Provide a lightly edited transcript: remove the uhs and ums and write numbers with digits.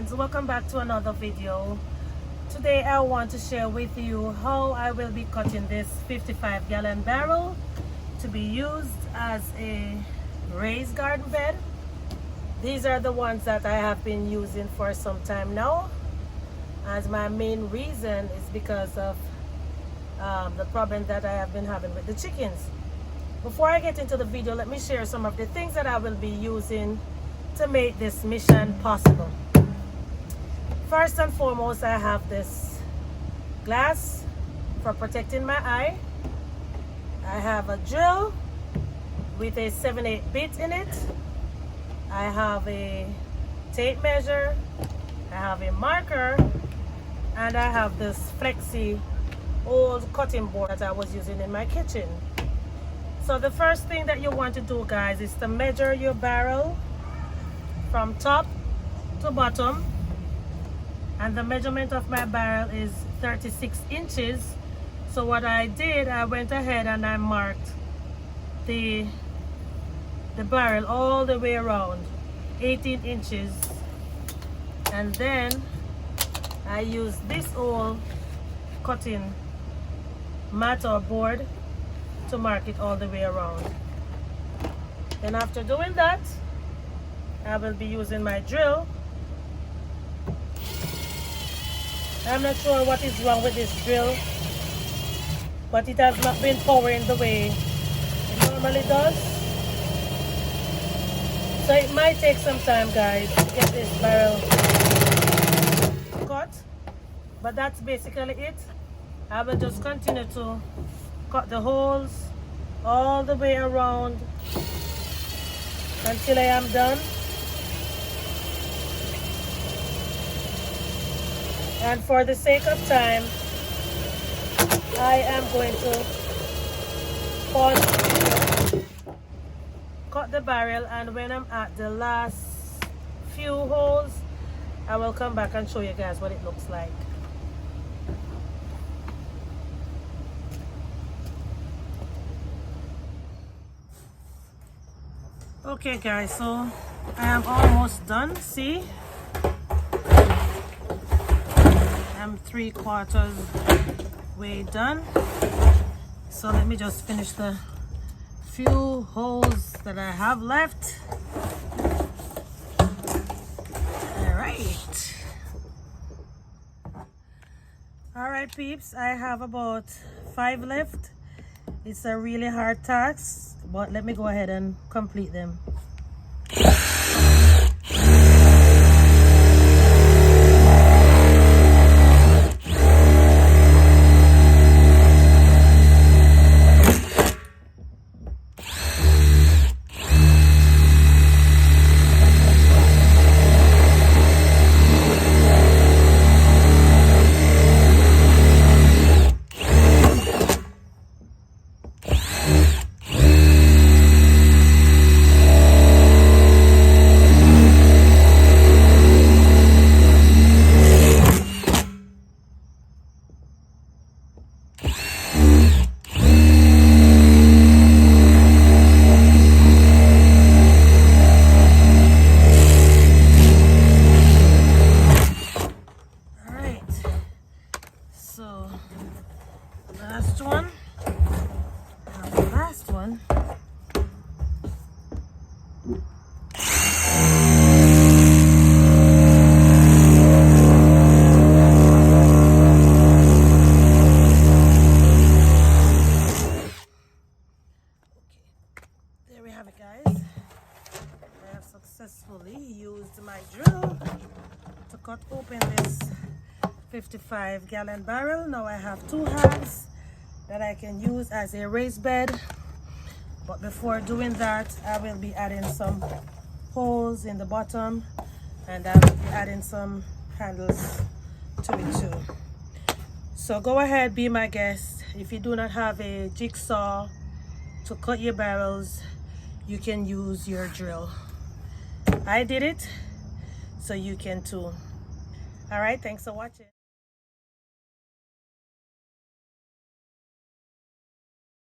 friends, welcome back to another video. Today I want to share with you how I will be cutting this 55-gallon barrel to be used as a raised garden bed. These are the ones that I have been using for some time now, as my main reason is because of the problem that I have been having with the chickens. Before I get into the video, let me share some of the things that I will be using to make this mission possible. First and foremost, I have this glass for protecting my eye. I have a drill with a 7/8 bit in it. I have a tape measure. I have a marker, and I have this flexi old cutting board that I was using in my kitchen. So the first thing that you want to do, guys, is to measure your barrel from top to bottom. And the measurement of my barrel is 36 inches. So what I did, I went ahead and I marked the barrel all the way around 18 inches. And then I used this old cutting mat or board to mark it all the way around. Then after doing that, I will be using my drill. I'm not sure what is wrong with this drill, but it has not been powering the way it normally does. So it might take some time, guys, to get this barrel cut, but that's basically it. I will just continue to cut the holes all the way around until I am done. And for the sake of time, I am going to pause, cut the barrel, and when I'm at the last few holes, I will come back and show you guys what it looks like. Okay guys, so I am almost done. See, I'm 3/4 way done. So let me just finish the few holes that I have left. All right peeps, I have about 5 left. It's a really hard task, but let me go ahead and complete them. Last one. There we have it, guys. I have successfully used my drill to cut open this 55-gallon barrel. Now I have 2 halves that I can use as a raised bed, but before doing that, I will be adding some holes in the bottom, and I will be adding some handles to it too. So go ahead, be my guest. If you do not have a jigsaw to cut your barrels, you can use your drill. I did it, so you can too. All right, thanks for watching.